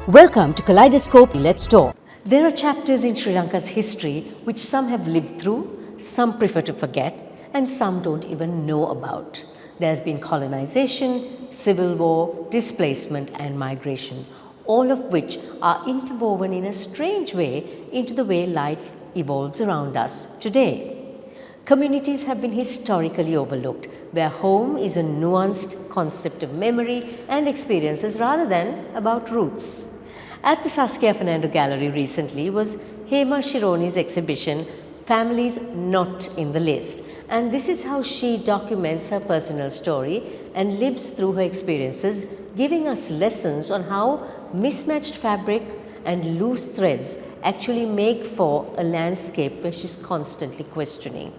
Welcome to Kaleidoscope. Let's talk. There are chapters in Sri Lanka's history which some have lived through, some prefer to forget, and some don't even know about. There's been colonization, civil war, displacement, and migration, all of which are interwoven in a strange way into the way life evolves around us today. Communities have been historically overlooked, where home is a nuanced concept of memory and experiences rather than about roots. At the Saskia Fernando Gallery recently was Hema Shironi's exhibition, Families Not in the List. And this is how she documents her personal story and lives through her experiences, giving us lessons on how mismatched fabric and loose threads actually make for a landscape where she's constantly questioning.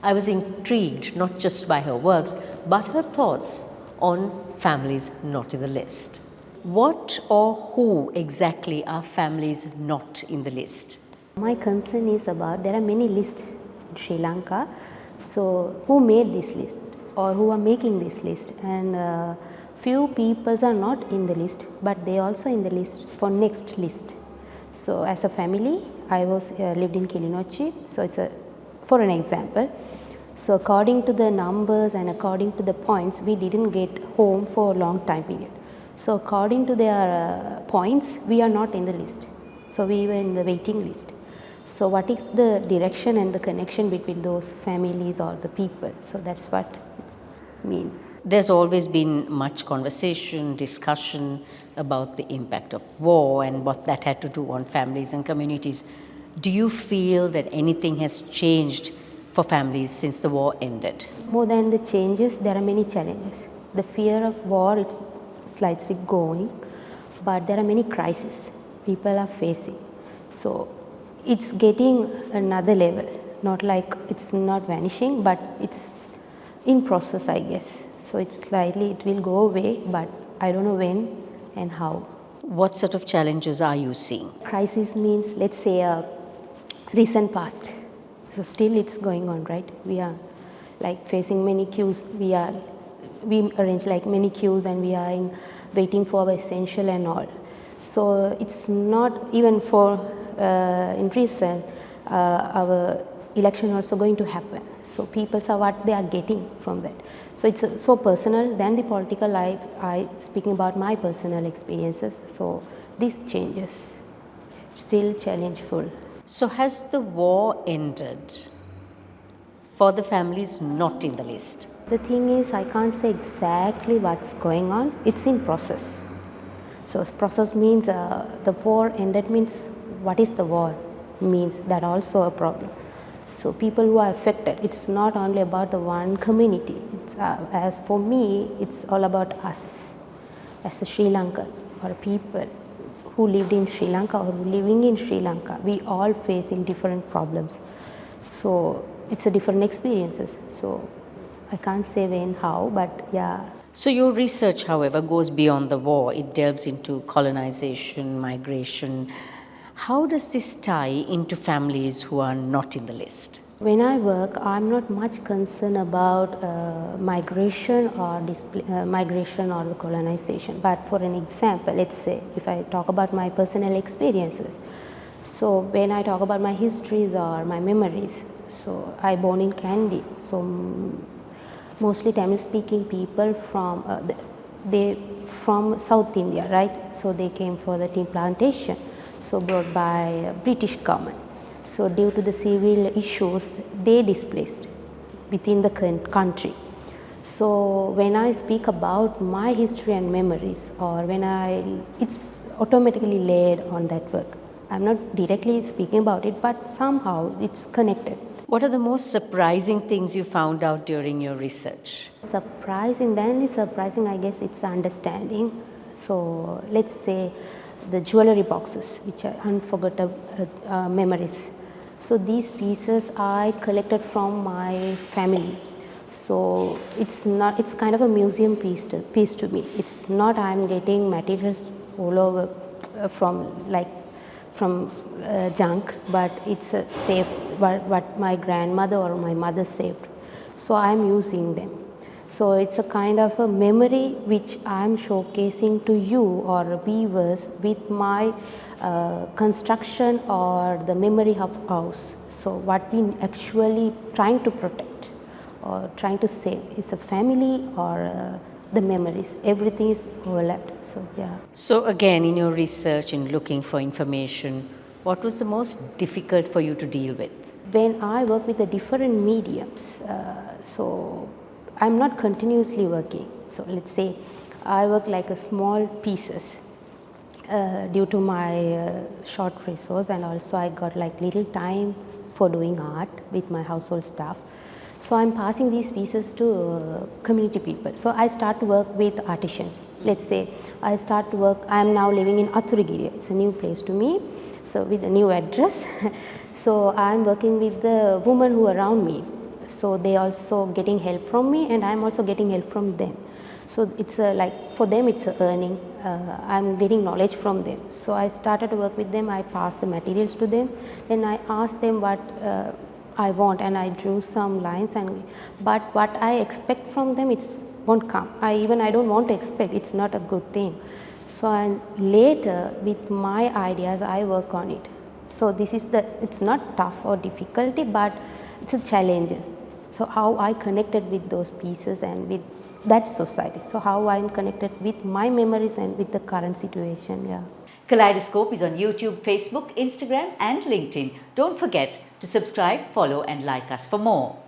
I was intrigued not just by her works, but her thoughts on families not in the list. What or who exactly are families not in the list? My concern is about there are many lists in Sri Lanka. So who made this list or who are making this list? And few peoples are not in the list, but they also in the list for next list. So as a family, I was lived in Kilinochchi. So it's for an example. So according to the numbers and according to the points, we didn't get home for a long time period. So according to their points, we are not in the list. So we were in the waiting list. So what is the direction and the connection between those families or the people? So that's what it means. There's always been much conversation, discussion about the impact of war and what that had to do on families and communities. Do you feel that anything has changed for families since the war ended? More than the changes, there are many challenges. The fear of war, it's slightly going, but there are many crises people are facing. So it's getting another level, not like it's not vanishing, but it's in process, I guess. So it's slightly, it will go away, but I don't know when and how. What sort of challenges are you seeing? Crisis means, let's say, a recent past. So still it's going on, right? We are like facing many queues. We arrange like many queues and we are waiting for our essential and all. So it's not even for in recent our election also going to happen. So people are what they are getting from that. So it's so personal than the political life. I speaking about my personal experiences. So these changes still challengeful. So has the war ended for the families not in the list? The thing is, I can't say exactly what's going on. It's in process. So process means the war ended means what is the war means that also a problem. So people who are affected, it's not only about the one community. It's, as for me, it's all about us as a Sri Lankan or people who lived in Sri Lanka or living in Sri Lanka. We all facing different problems. So it's a different experiences. So I can't say when, how, but yeah. So your research, however, goes beyond the war. It delves into colonization, migration. How does this tie into families who are not in the list? When I work, I'm not much concerned about migration or the colonization. But for an example, let's say if I talk about my personal experiences. So when I talk about my histories or my memories, so I born in Kandy. So mostly Tamil speaking people from from South India, right? So they came for the tea plantation, so brought by British government. So due to the civil issues, they displaced within the country. So when I speak about my history and memories, or it's automatically laid on that work. I'm not directly speaking about it, but somehow it's connected. What are the most surprising things you found out during your research? Surprising, I guess it's understanding. So let's say the jewelry boxes, which are unforgettable memories. So these pieces I collected from my family. So it's kind of a museum piece to me. It's not I'm getting materials all over from junk, but it's a safe what my grandmother or my mother saved. So I'm using them. So it's a kind of a memory which I'm showcasing to you or viewers with my construction or the memory of house. So what we actually trying to protect or trying to save is a family or the memories. Everything is overlapped. So yeah. So, again, in your research and looking for information, what was the most difficult for you to deal with? When I work with the different mediums, so I'm not continuously working. So let's say I work like a small pieces due to my short resource, and also I got like little time for doing art with my household staff. So I'm passing these pieces to community people. So I start to work with artisans. Let's say I start to work, I am now living in Athurigiri. It's a new place to me. So with a new address. So I'm working with the women who are around me. So they also getting help from me, and I'm also getting help from them. So it's like for them it's a earning. I'm getting knowledge from them. So I started to work with them. I passed the materials to them. Then I asked them what I want, and I drew some lines, and but what I expect from them it won't come. I don't want to expect. It's not a good thing. So later with my ideas I work on it. So this is it's not tough or difficulty, but it's a challenges. So how I connected with those pieces and with that society. So how I'm connected with my memories and with the current situation. Yeah. Kaleidoscope is on YouTube, Facebook, Instagram, and LinkedIn. Don't forget to subscribe, follow, and like us for more.